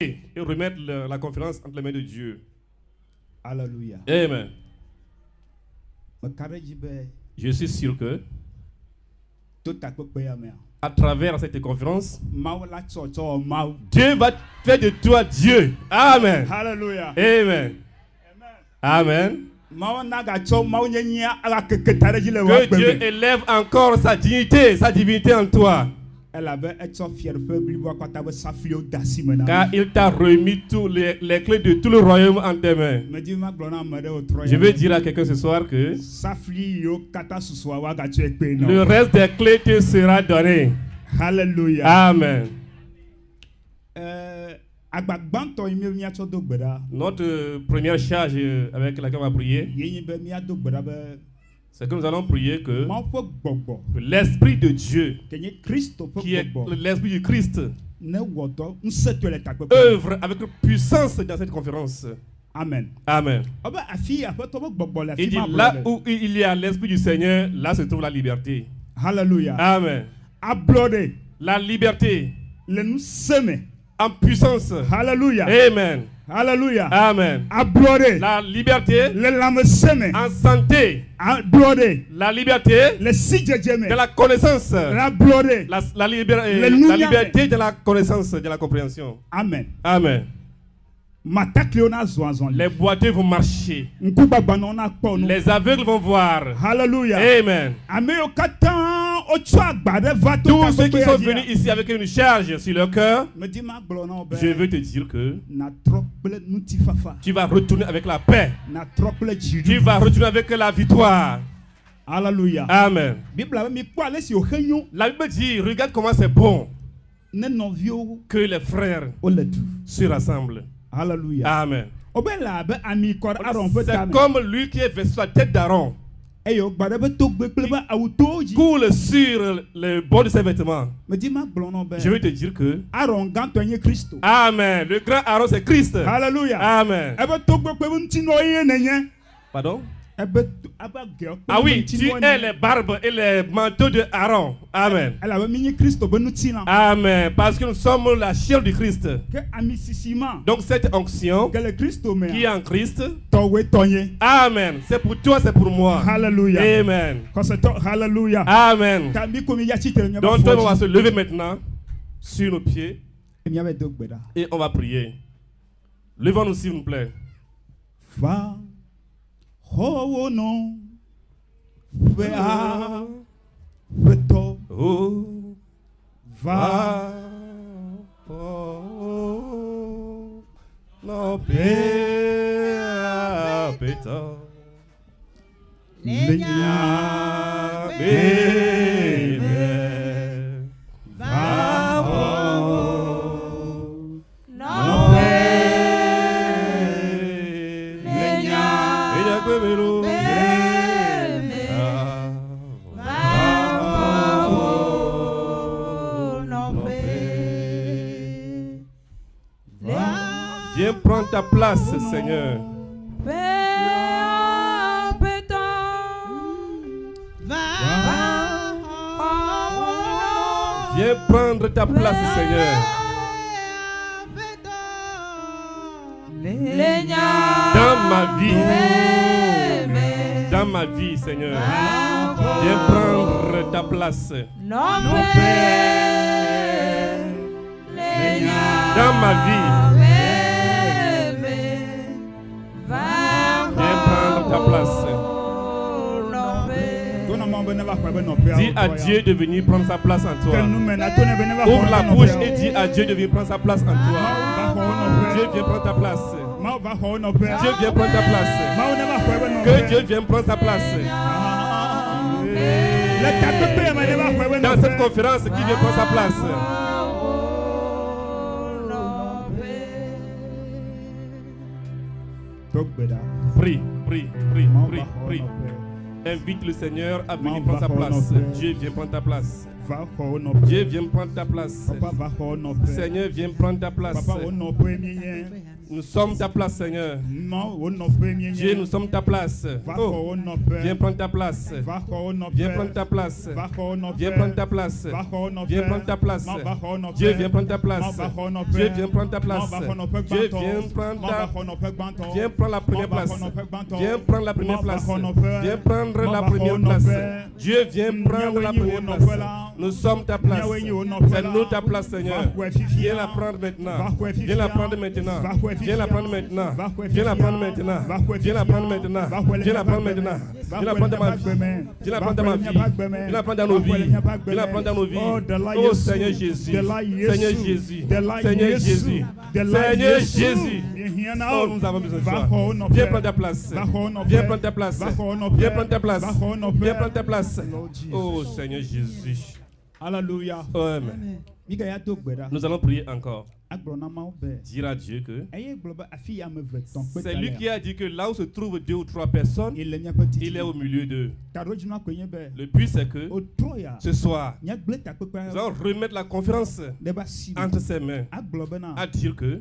et remettre la conférence entre les mains de Dieu. Alléluia. Amen. Je suis sûr que à travers cette conférence, Dieu va faire de toi Dieu. Amen. Alléluia. Amen. Amen. Que Dieu élève encore sa divinité en toi. Car il t'a remis tous les clés de tout le royaume en tes mains. Je veux dire à quelqu'un ce soir que le reste des clés te sera donné. Alléluia. Amen. Notre première charge avec laquelle on va prier, c'est que nous allons prier que l'Esprit de Dieu, qui est l'Esprit du Christ, œuvre avec puissance dans cette conférence. Amen. Amen. Il dit là où il y a l'Esprit du Seigneur, là se trouve la liberté. Alléluia. Amen. La liberté en puissance. Alléluia. Amen. Alléluia. Amen. La liberté en santé. La liberté de la connaissance. La liberté de la connaissance, de la compréhension. Amen. Amen. Les boiteux vont marcher. Les aveugles vont voir. Alléluia. Amen. Tous ceux qui sont venus ici avec une charge sur leur cœur, je veux te dire que tu vas retourner avec la paix. Tu vas retourner avec la victoire. Alléluia. Amen. La Bible dit, regarde comment c'est bon que les frères se rassemblent. Alléluia. Amen. C'est comme lui qui est vêtu sur la tête d'Aaron, coule sur le bord de ses vêtements. Je veux te dire que Amen. Le grand Aaron, c'est Christ. Alléluia. Amen. Pardon? Ah oui, tu es les barbes et les manteaux de Aaron. Amen. Amen. Parce que nous sommes la chair du Christ. Donc cette onction qui est en Christ, Amen. C'est pour toi, c'est pour moi. Alléluia. Amen. Alléluia. Amen. Donc on va se lever maintenant sur nos pieds et on va prier. Levons-nous s'il vous plaît. Oh non, veto, va, no peto, legna, Viens prendre ta place, Seigneur. Viens prendre ta place, Seigneur. Dans ma vie, Seigneur. Viens prendre ta place. Dans ma vie. Viens prendre ta place. Dis à Dieu de venir prendre sa place en toi. Ouvre la bouche et dis à Dieu de venir prendre sa place en toi. Dieu vient prendre ta place. Dieu vient prendre ta place. Que Dieu vienne prendre sa place. Dans cette conférence, qui vient prendre sa place? Prie, prie, prie, prie, prie. Invite le Seigneur à venir prendre sa place. Dieu vient prendre ta place. Dieu, viens prendre ta place. Seigneur, viens prendre ta place. Nous sommes ta place, Seigneur. Dieu, nous sommes ta place. Oh, viens prendre ta place. Viens prendre ta place. Viens prendre ta place. Viens prendre ta place. Dieu, viens prendre ta place. Dieu, viens prendre ta place. Dieu, viens prendre la première place. Viens prendre la première place. Viens prendre la première place. Dieu, viens prendre la première place. Nous sommes ta place. C'est nous ta place, Seigneur. Viens la prendre maintenant. Viens la prendre maintenant. Viens la prendre maintenant. Viens la prendre maintenant. Viens la prendre maintenant. Viens la prendre maintenant. Viens la prendre dans ma vie. Viens la prendre dans ma vie. Viens la prendre dans nos vies. Viens la prendre dans nos vies. Oh Seigneur Jésus. Seigneur Jésus. Seigneur Jésus. Seigneur Jésus. Oh, nous avons besoin de toi. Viens prendre ta place. Viens prendre ta place. Viens prendre ta place. Viens prendre ta place. Oh Seigneur Jésus. Alléluia. Amen. Nous allons prier encore. Dire à Dieu que c'est lui qui a dit que là où se trouvent 2 ou 3 personnes, il est au milieu d'eux. Le but c'est que ce soir, nous allons remettre la conférence entre ses mains, à dire que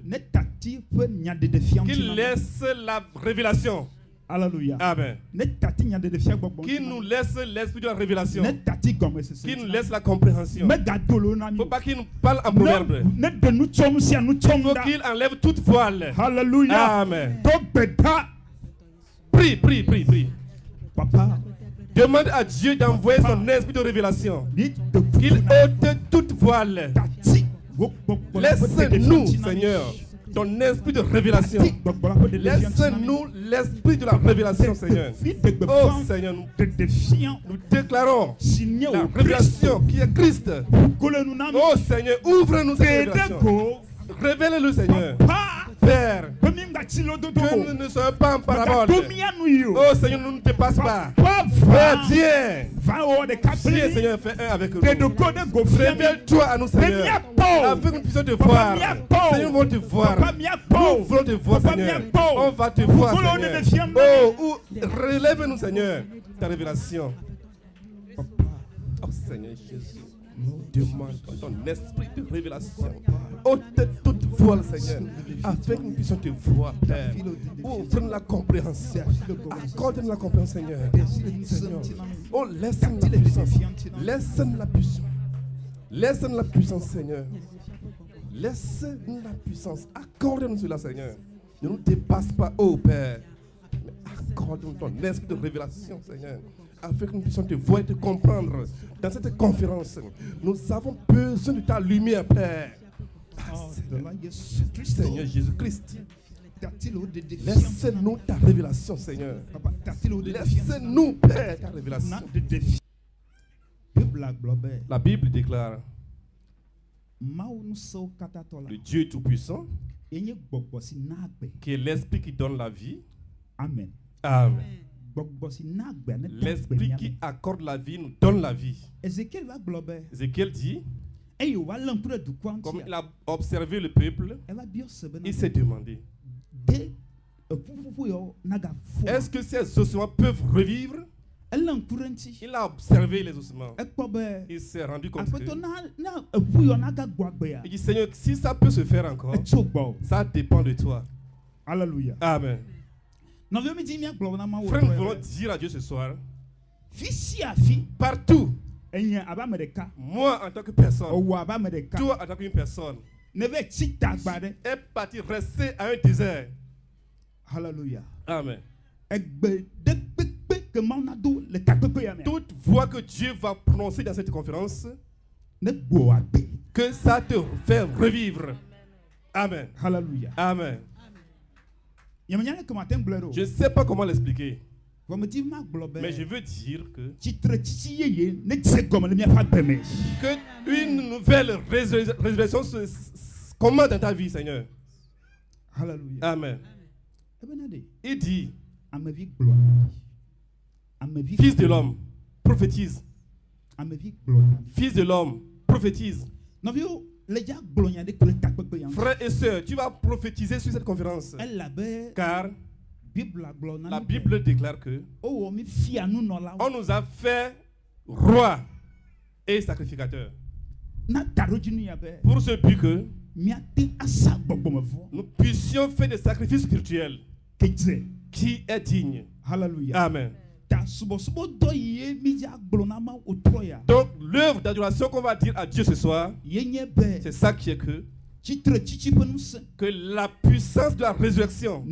qu'il laisse la révélation. Alléluia. Amen. Qui nous laisse l'esprit de la révélation. Qui nous laisse la compréhension. Il ne faut pas qu'il nous parle en proverbe. Il faut qu'il enlève toute voile. Alléluia. Amen. Prie, prie, prie, prie. Papa, demande à Dieu d'envoyer son esprit de révélation. Qu'il ôte toute voile. Laisse-nous, Seigneur, ton esprit de révélation. Laisse-nous l'esprit de la révélation, Seigneur. Oh Seigneur, nous déclarons la révélation qui est Christ. Oh Seigneur, ouvre-nous cette révélation. Révèle-le, Seigneur. Père, que nous ne soyons pas en parabole. Oh Seigneur, nous ne te passons pas. Père, viens, Seigneur, fais un avec nous. Révèle-toi à nous, Seigneur, afin que nous puissions te voir. Seigneur, nous voulons te voir. Nous voulons te voir, Seigneur. On va te voir, Seigneur. Oh, relève-nous, Seigneur, ta révélation. Oh Seigneur Jésus, nous demandons ton esprit de révélation. Ôte toute voile, Seigneur, afin que nous puissions te voir, Père. Ouvre la compréhension. Accorde-nous la compréhension, Seigneur. Seigneur. Oh, laisse-nous la puissance. Laisse-nous la puissance. Laisse-nous la puissance, Seigneur. Laisse-nous la puissance. Accorde-nous cela, Seigneur. Ne nous dépasse pas, oh Père. Mais accorde-nous ton esprit de révélation, Seigneur, afin que nous puissions te voir et te comprendre. Dans cette conférence, nous avons besoin de ta lumière, Père. Seigneur Jésus-Christ, laisse-nous ta révélation, Seigneur. Laisse-nous, Père, ta révélation. La Bible déclare le Dieu Tout-Puissant, qui est l'Esprit qui donne la vie. Amen. Amen. L'Esprit qui accorde la vie nous donne la vie. Ézéchiel dit, comme il a observé le peuple, il s'est demandé, est-ce que ces ossements peuvent revivre? Il a observé les ossements. Il s'est rendu compte que il dit, Seigneur, si ça peut se faire encore, ça dépend de toi. Alléluia. Amen. Frère, nous voulons dire à Dieu ce soir, partout, moi en tant que personne, toi en tant qu'une personne, est parti rester à un désert. Alléluia. Amen. Toute voix que Dieu va prononcer dans cette conférence, que ça te fait revivre. Amen. Alléluia. Amen. Je ne sais pas comment l'expliquer. Mais je veux dire que une nouvelle résurrection commence dans ta vie, Seigneur. Alléluia. Amen. Il dit, Fils de l'homme, prophétise. Fils de l'homme, prophétise. Frères et sœurs, tu vas prophétiser sur cette conférence. Car la Bible déclare que on nous a fait roi. et sacrificateur. Pour ce but que nous puissions faire des sacrifices spirituels qui est digne. Hallelujah. Amen. Donc l'œuvre d'adoration qu'on va dire à Dieu ce soir, c'est ça qui est que la puissance de la résurrection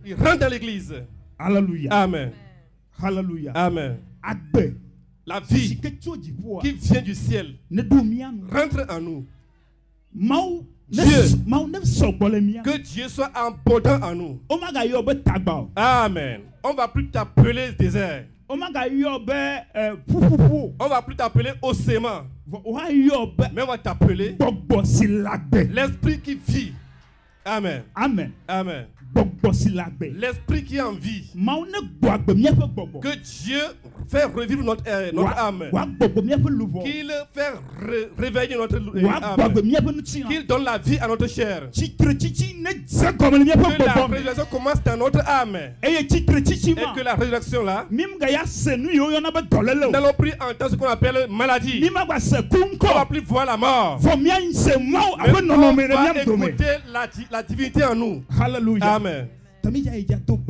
il rentre dans l'église. Hallelujah. Amen. Hallelujah. Amen. La vie qui vient du ciel rentre en nous. Dieu, que Dieu soit abondant en nous. Amen. On ne va plus t'appeler désert. On ne va plus t'appeler océan. Mais on va t'appeler l'esprit qui vit. Amen. Amen. Amen. L'esprit qui est en vie. Que Dieu fait revivre notre âme. Qu'il fait réveiller notre âme. Qu'il donne la vie à notre chair. Que la résurrection commence dans notre âme. Et que la résurrection là, nous n'allons plus entendre ce qu'on appelle maladie. On ne va plus voir la mort. Mais on va écouter la divinité en nous. Hallelujah. Amen.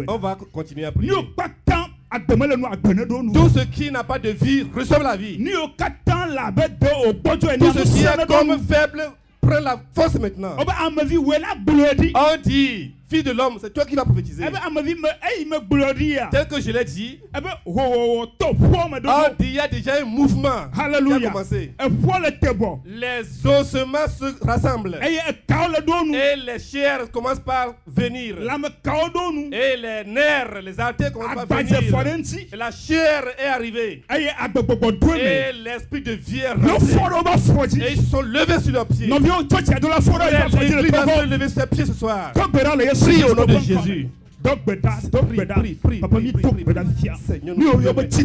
On va continuer à prier. Tout ce qui n'a pas de vie reçoit la vie. Tout ce qui est comme faible prend la force maintenant. On dit, fille de l'homme, c'est toi qui vas prophétiser. Tel que je l'ai dit, on dit, il y a déjà un mouvement qui a commencé. Les ossements se rassemblent. Et les chairs commencent par venir. Et les nerfs, les artères commencent par venir. Et la chair est arrivée. Et l'esprit de vie est rentré. Et ils sont levés sur leurs pieds. L'église va se lever sur ses pieds ce soir. Prie au nom de Jésus. Prie. Seigneur, nous prions maintenant.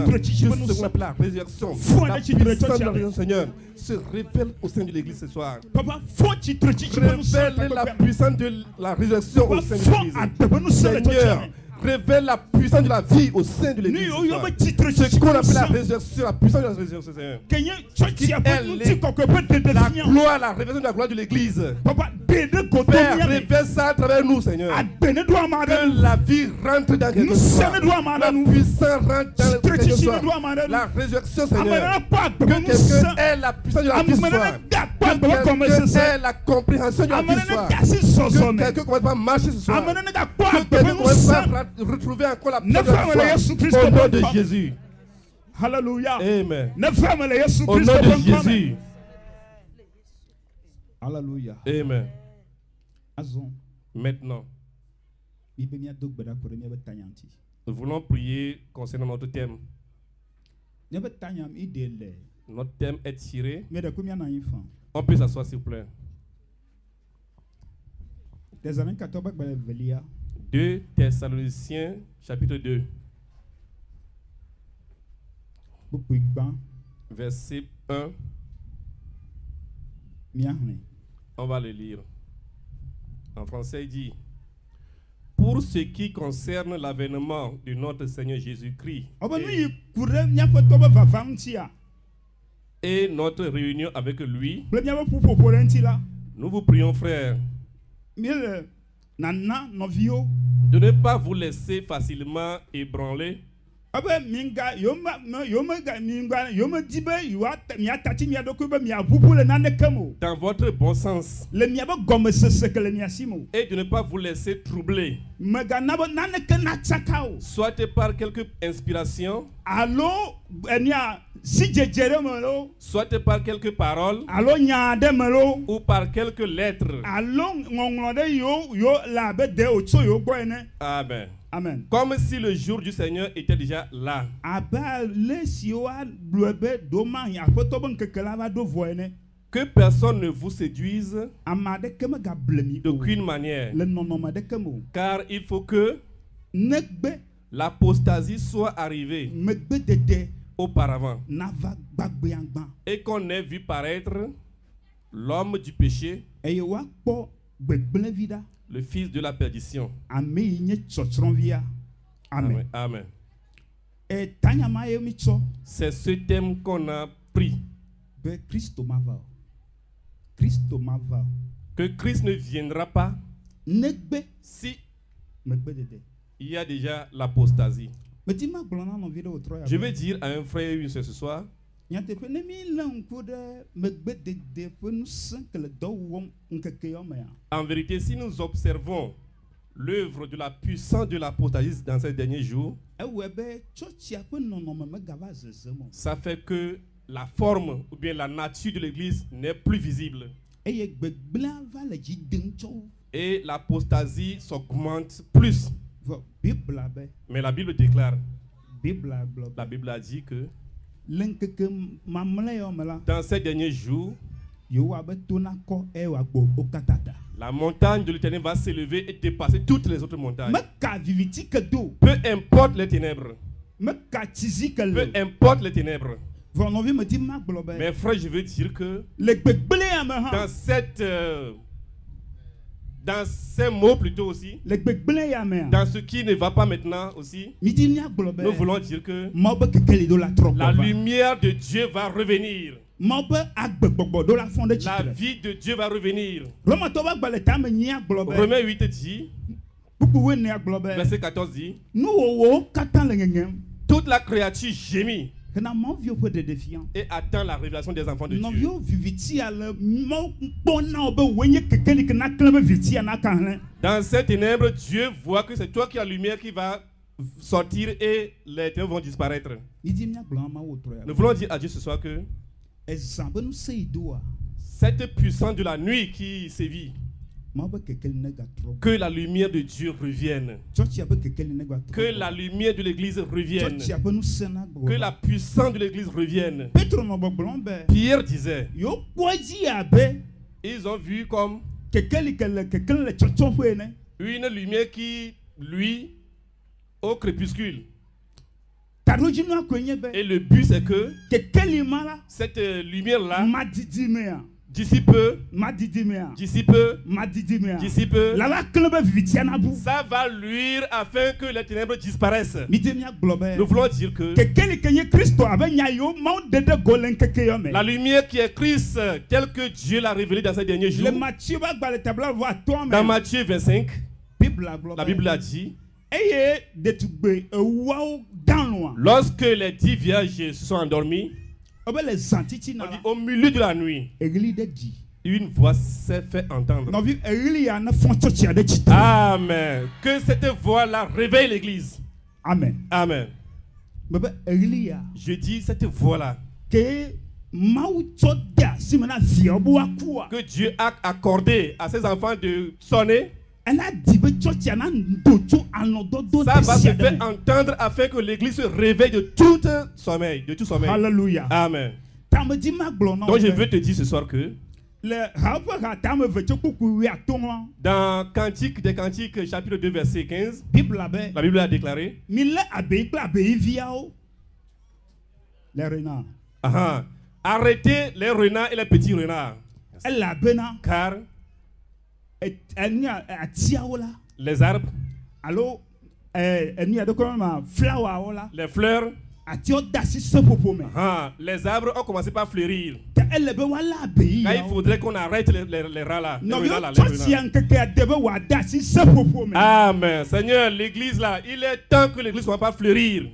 La résurrection, la puissance de la résurrection, Seigneur, se révèle au sein de l'église ce soir. Révèle la puissance de la résurrection au sein de l'église. Seigneur, révèle la puissance de la vie au sein de l'église. Ce qu'on appelle la résurrection, la puissance de la résurrection, Seigneur. Qui est la gloire, la révélation de la gloire de l'église. Père, révèle ça à travers nous, Seigneur. Que la vie rentre dans quelque chose. La puissance rentre dans quelque chose. La résurrection, Seigneur. Que quelqu'un ait la puissance de la vie ce soir. Que quelqu'un ait la compréhension de la vie ce soir. Que quelqu'un commence à marcher ce soir. Que quelqu'un commence à retrouver encore la puissance de la foi. Au nom de Jésus. Hallelujah. Amen. Au nom de Jésus. Hallelujah. Amen. Maintenant, nous voulons prier concernant notre thème. Notre thème est tiré. On peut s'asseoir s'il vous plaît. 2 Thessaloniciens chapitre 2. Verset 1. On va le lire. En français, il dit: pour ce qui concerne l'avènement de notre Seigneur Jésus-Christ et notre réunion avec lui, nous vous prions, frères, de ne pas vous laisser facilement ébranler dans votre bon sens et de ne pas vous laisser troubler, soit par quelque inspiration, soit par quelques paroles ou par quelques lettres. Amen. Amen. Comme si le jour du Seigneur était déjà là. Que personne ne vous séduise d'aucune manière. Car il faut que l'apostasie soit arrivée auparavant et qu'on ait vu paraître l'homme du péché, le fils de la perdition. Amen. Amen. Amen. C'est ce thème qu'on a prie be Kristo mava o. Kristo mava o. que Christ ne viendra pas Negbe si megbe dede. il y a déjà l'apostasie. Me ti ma gblɔ na nɔvi ɖe wòtrɔ ya. Je vais dire à un frère et une sœur ce soir, Nyateƒe ne mi lé ŋku ɖe megbe dede ƒe ŋusẽ ke le dɔ wɔm ŋkeke ya mea. en vérité, si nous observons l'œuvre de la puissance de l'apostasie dans ces derniers jours, Ewɔe be tsɔtsia ƒe nɔnɔme megava zezem o. ça fait que la forme ou bien la nature de l'église n'est plus visible. Eye gbegblẽ va le dzi dem tsɔ wo. Et l'apostasie s'augmente plus. Vɔ Bibla be Mais la Bible déclare, Bibla gblɔ la be Bible a dit que le ŋkeke mamlɛ yawo me la dans ces derniers jours, yewoa be to nakɔ eye wòagbo wo katã ta. la montagne de l'Éternel va s'élever et dépasser toutes les autres montagnes. Meka viviti ke do. Peu importe les ténèbres, Meka tsizi ke peu le. importe les ténèbres. Vɔ nɔvi me ti ma gblɔ be Mais frère, je veux dire que le gbegblẽ ya me hã. dans ces mots plutôt aussi, Le gbegblẽ ya mea. dans ce qui ne va pas maintenant aussi, Mi ti miagblɔ be nous voulons dire que Mawu be kekeli do la trɔ la gbɔ va. lumière de Dieu va revenir. Mawu be agbegbɔgbɔ do la fɔn ɖe La tsitre. vie de Dieu va revenir. Romatɔ be agbalẽ tame nyia gblɔ be Romains 8 dit, bubu wenea gblɔ be verset 14 dit, nuwɔwɔwo katã le ŋeŋem. toute la créature gémit Hena mɔviwo ƒe ɖeɖefia. et attend la révélation des enfants de Dieu. Nɔviwo vivitia le Mawu kpɔ na wo be woe nye kekeli ke naklẽ be vitia naka hlẽ. Dans ces ténèbres, Dieu voit que c'est toi qui as la lumière qui va sortir et les ténèbres vont disparaître. Mi di miagblɔ na Mawu wòtrɔ ya. Nous voulons dire à Dieu ce soir que Ezã be ŋusẽ yi doa. cette puissance de la nuit qui sévit, Mawu be kekeli negatrɔ. que la lumière de Dieu revienne, Tsɔtsia be kekeli negatrɔ. que la lumière de l'église revienne, Tsɔtsia be ŋusẽ nagbɔ. que la puissance de l'église revienne. Petro nɔ gbɔgblɔm be Pierre disait, yewo kpɔ edzi abe ils ont vu comme kekeli ke le kekeli le tsɔtsɔƒe ene. une lumière qui, lui, au crépuscule. Taɖodzinua koe nye be Et le but c'est que kekeli ma la cette lumière-là, madidi mea. d'ici peu, Madidi mea. d'ici peu, Madidi mea. d'ici peu, La va klẽ be vivitia nabu. ça va luire afin que les ténèbres disparaissent. Mi di miagblɔ be Nous voulons dire que kekeli ke nye Kristo abe nya yiwo Mawu de ɖe go le ŋkeke ya me. la lumière qui est Christ, tel que Dieu l'a révélé dans ces derniers jours, Le Matthieu be agbalẽ tabla vɔ atɔa dans me. Matthieu 25, Bibla gblɔ la be Bible a dit, eye ɖetugbe ewoawo dalũa. lorsque les 10 vierges se sont endormis, Ebe le zã titina on dit la au milieu de la nuit, eɣli ɖe dzi. une voix s'est fait entendre. Nɔvi eɣli ya ne fɔ tsɔtsia ɖe tsitre. Amen. Que cette voix-là réveille l'église. Amen. Amen. Me be eɣli ya Je dis cette voix-là ke Mawu tsɔ de asi me na viawo be woakua. que Dieu a accordé à ses enfants de sonner, Ela di be tsɔtsia na do tso alɔdodo ça de va se sia faire ɖe me. entendre afin que l'église se réveille de tout sommeil, de tout sommeil. Hallelujah. Amen. Tamedzi ma gblɔ na wo Donc je be veux te dire ce soir que le ha ƒe ha tame ve tso kuku wuiatɔ̃ dans Cantique des Cantiques, chapitre 2, verset 15, Bibla be la Bible a déclaré, mi lé abeyi kple abeyiviawo le renard ah, arrêtez les renards et les petits renards, elabena car enia atiawo la les arbres, alo enia ɖe kɔ ma flawawo la les fleurs, atiwo de asi seƒoƒo me ah, les arbres ont commencé par fleurir. ke ele be woalé abeyi Là, il yawo faudrait qu'on arrête les rats là. Les renards nɔviwo là, les tsɔtsia renards. ŋkekea de be wòade asi seƒoƒo me Amen. Seigneur, l'église là, il est temps que l'église ne soit pas fleurir.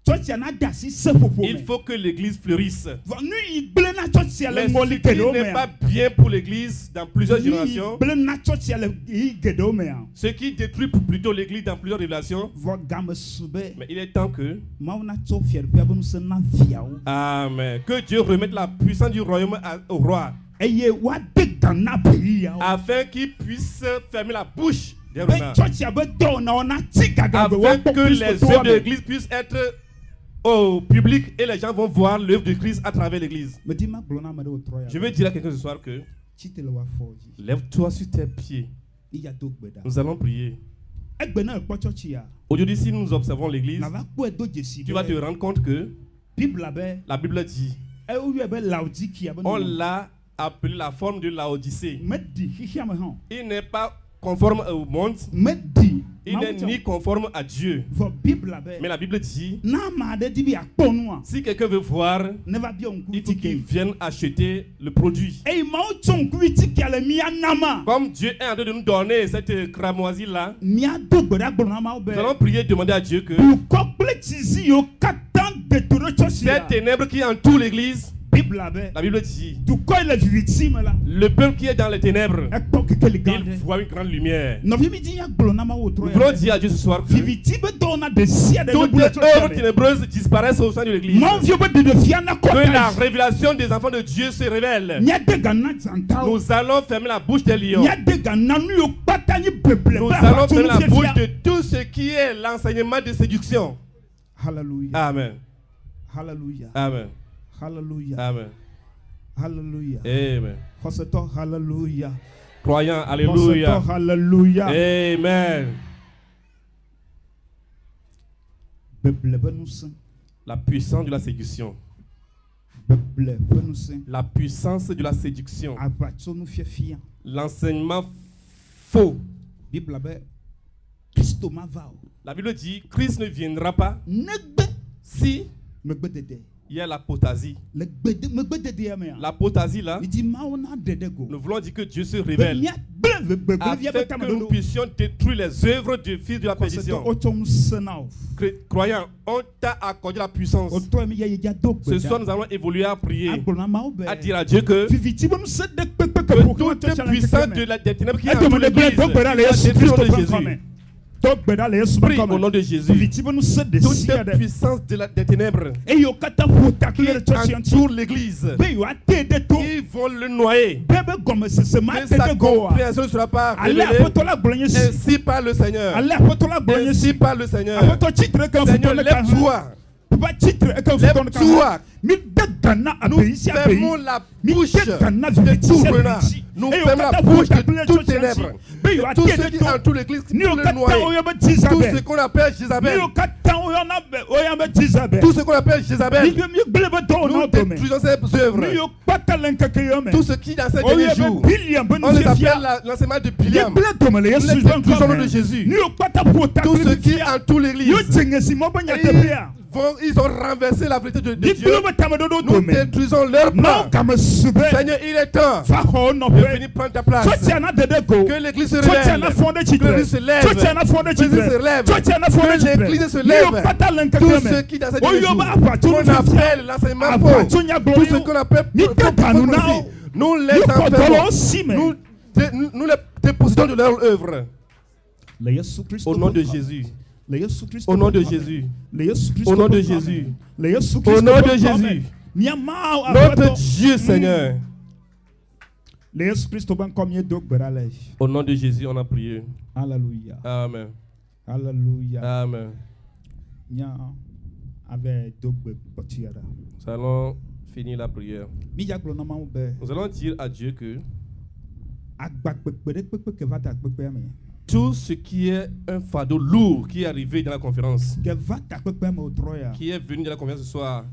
tsɔtsia na de asi seƒoƒo Il me faut que l'église fleurisse. vɔ nu yi gblẽ na tsɔtsia le Mais ce ŋɔli qui geɖewo n'est mea pas bien pour l'église dans plusieurs nu yi générations, gblẽ na tsɔtsia le yi geɖewo mea ce qui détruit plutôt l'église dans plusieurs révélations, vɔ game su be mais il est temps que, Mawu na tsɔ fiaɖuƒea be ŋusẽ na viawo Amen, que Dieu remette la puissance du royaume au roi, eye woade gan na abeyi yawo afin qu'il puisse fermer la bouche des be renards, tsɔtsia be dɔwɔnawo na ti gaga be afin woakpɔ que les Kristo œuvres de toa me l'église puissent être au public et les gens vont voir l'œuvre de Christ à travers l'église. medi ma gblɔ na ame ɖewo trɔ Je ya veux dire à quelqu'un ce soir que tsite le woafɔ dzi lève-toi sur tes pieds. iya do gbe ɖa Nous allons prier. egbe ne ekpɔ tsɔtsia Aujourd'hui, si nous observons l'église, nava kpɔe do dzesi tu vas te be rendre compte que bibla be la Bible dit, ewoyɔe be laodikia be on nɔnɔ. l'a appelé la forme de Laodicée. medi xixia me hã Il n'est pas conforme au monde, medi Il n'est ni conforme à Dieu. Mais la Bible dit, si quelqu'un veut voir, il faut qu'il vienne acheter le produit. Comme Dieu est en train de nous donner cette cramoisie-là, nous allons prier, demander à Dieu que cette ténèbre qui entoure l'église, la Bible dit, le peuple qui est dans les ténèbres, il voit une grande lumière. Nous voulons dire à Dieu ce soir que toutes les œuvres ténébreuses disparaissent au sein de l'église. Que la révélation des enfants de Dieu se révèle. Nous allons fermer la bouche des lions. Nous allons fermer la bouche de tout ce qui est l'enseignement de séduction. Hallelujah. Amen. Hallelujah. Amen. Hallelujah. Amen. Hallelujah. Amen. Hallelujah. Croyant, alléluia. Hallelujah. Amen. La puissance de la séduction. La puissance de la séduction. L'enseignement faux. La Bible dit, Christ ne viendra pas si il y a l'apostasie. L'apostasie là, nous voulons dire que Dieu se révèle afin que nous puissions détruire les œuvres du fils de la perdition. Croyant, on t'a accordé la puissance. Ce soir, nous allons évoluer à prier, à dire à Dieu que toute puissance des ténèbres qui entoure l'église soit détruite au nom de Jésus. Prie au nom de Jésus. Toute puissance des ténèbres qui entoure l'église, ils vont le noyer. Que sa compréhension ne sera pas révélée. Ainsi par le Seigneur. Ainsi par le Seigneur. Seigneur, lève-toi. Lève-toi. Nous fermons la bouche de tout renard. Nous fermons la bouche de toutes ténèbres. Tout ce qui entoure l'église, pour le noyer. Tout ce qu'on appelle Jézabel. Tout ce qu'on appelle Jézabel. Nous détruisons ces œuvres. Tout ce qui dans ces derniers jours, on les appelle l'enseignement de Biliam. Nous les détruisons au nom de Jésus. Tout ce qui entoure l'église, ils ont renversé la vérité de Dieu. Nous détruisons leur plan. Seigneur, il est temps de venir prendre ta place. Que l'église se révèle. Que l'église se lève. Que l'église se lève. Que l'église se lève. Tout ce qui dans cette jours, qu'on appelle l'enseignement faux, tout ce qu'on appelle prophétie, nous les enfermons. Nous les dépositons de leur œuvre. Au nom de Jésus. Au nom de Jésus. Au nom de Jésus. Au nom de Jésus. Notre Dieu, Seigneur. Au nom de Jésus, on a prié. Alléluia. Amen. Alléluia. Amen. Nous allons finir la prière. Nous allons dire à Dieu que tout ce qui est un fardeau lourd qui est arrivé dans la conférence, qui est venu dans la conférence ce soir,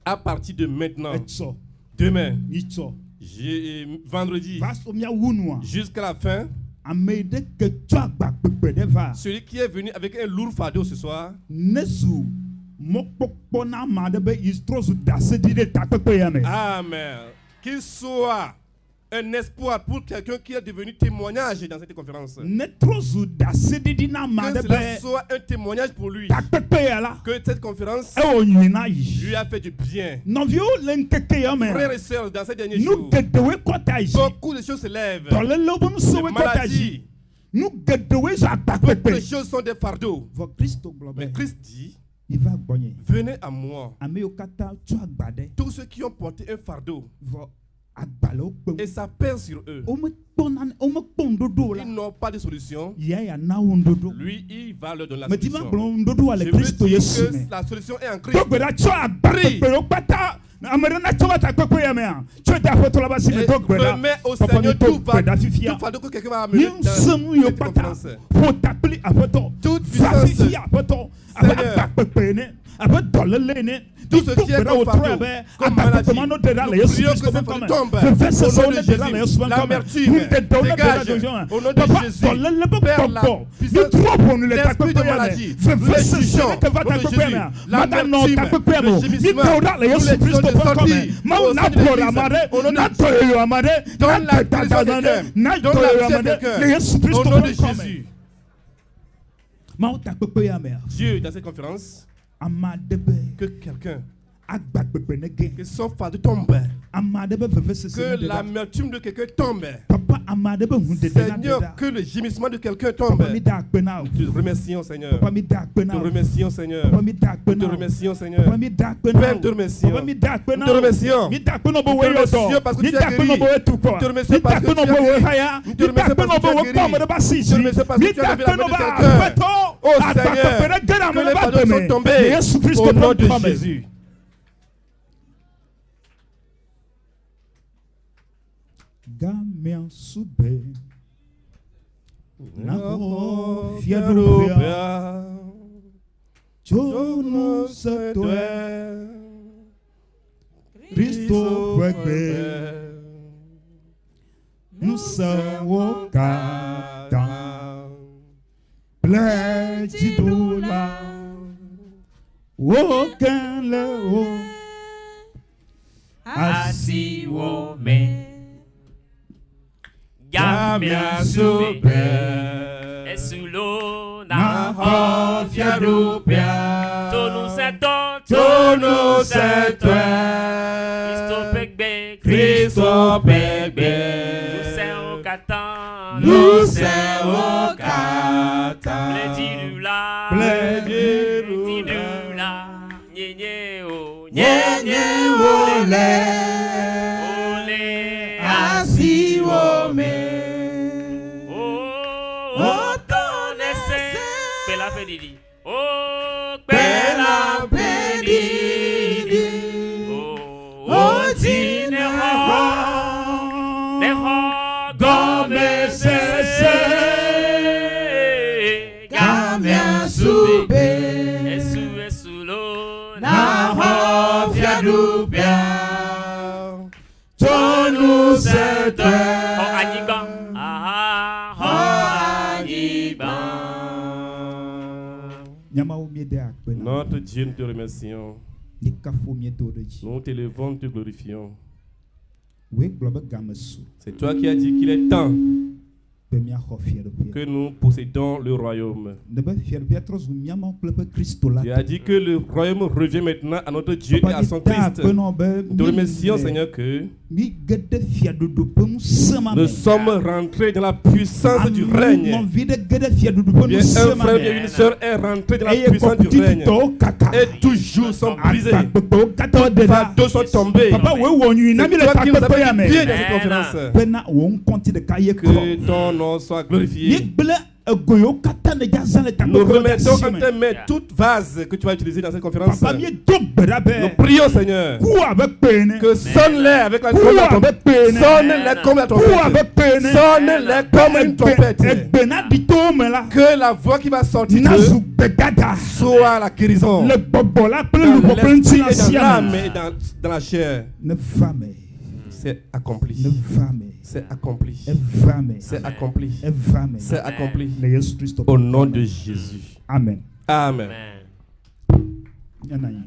à partir de maintenant, demain, vendredi, jusqu'à la fin, celui qui est venu avec un lourd fardeau ce soir, amen, qu'il soit un espoir pour quelqu'un qui est devenu témoignage dans cette conférence. Que cela soit un témoignage pour lui. Que cette conférence lui a fait du bien. Frères et sœurs, dans ces derniers jours, beaucoup de choses se lèvent. Les maladies, beaucoup de choses sont des fardeaux. Mais Christ dit, venez à moi, tous ceux qui ont porté un fardeau, et ça pèse sur eux. Ils n'ont pas de solution. Lui, il va leur donner la solution. Je veux dire que la solution est en Christ. Prie. Et remets au Seigneur tout fardeau que quelqu'un va amener dans cette conférence. Toute puissance, Seigneur, Tout ce qui est comme fardeau, comme maladie, nous prions que ces fardeaux tombent. Au nom de Jésus, l'amertume dégage. Au nom de Jésus, Père, la puissance, l'esprit de maladie, nous les jugeons. Au nom de Jésus, l'amertume, le gémissement, nous les disons de sortir. Au sein de l'Église, au nom de Jésus, donne la guérison à quelqu'un, donne la vie à quelqu'un. Au nom de Jésus. Dieu, dans cette conférence, que quelqu'un, que son fardeau tombe, que l'amertume de quelqu'un tombe. Seigneur, que le gémissement de quelqu'un tombe. Te remercions, Seigneur. Te remercions, Seigneur. Te remercions, Seigneur. Père, te remercions. Te remercions. Te remercions parce que tu as guéri. Te remercions parce que tu as guéri. Te remercions parce que tu as guéri. Te remercions parce que tu as levé la main de quelqu'un. Oh Seigneur, que les fardeaux sont tombés au nom de Jésus. Gamian sube Naho fiadubia Jono setwe Christo wekbe Nusa wokata Plejidula Wokenle o Asiwo me Gamia sube Esulo na ho fiadupia Tonu setwe Christo pegbe Nuse okata Pledidula Nyenye ole Asiwo me Pela pedidi Tine ho Gome sese Gamia sube Esulo Na ho fiadupia Tonu setwe Ho anyiban Ho anyiban. Notre Dieu, nous te remercions. Nous t'élevons, nous te glorifions. C'est toi qui as dit qu'il est temps que nous possédons le royaume. Tu as dit que le royaume revient maintenant à notre Dieu et à son Christ. Nous te remercions, Seigneur, que nous sommes rentrés dans la puissance du règne. Bien, un frère et une soeur est rentré dans la puissance du règne. Et toujours sont brisés. Les fardeaux sont tombés. C'est toi qui nous as fait du bien dans cette conférence. Que ton nom soit glorifié. Nous remettons en tes mains toute vase que tu vas utiliser dans cette conférence. Nous prions, Seigneur, que sonne-les avec la trompette. Sonne-les comme la trompette. Sonne-les comme une trompette. Que la voix qui va sortir soit la guérison. Dans l'esprit et dans l'âme et dans la chair. C'est accompli. C'est accompli. C'est accompli. C'est accompli. Au nom de Jésus. Amen. Amen. Amen.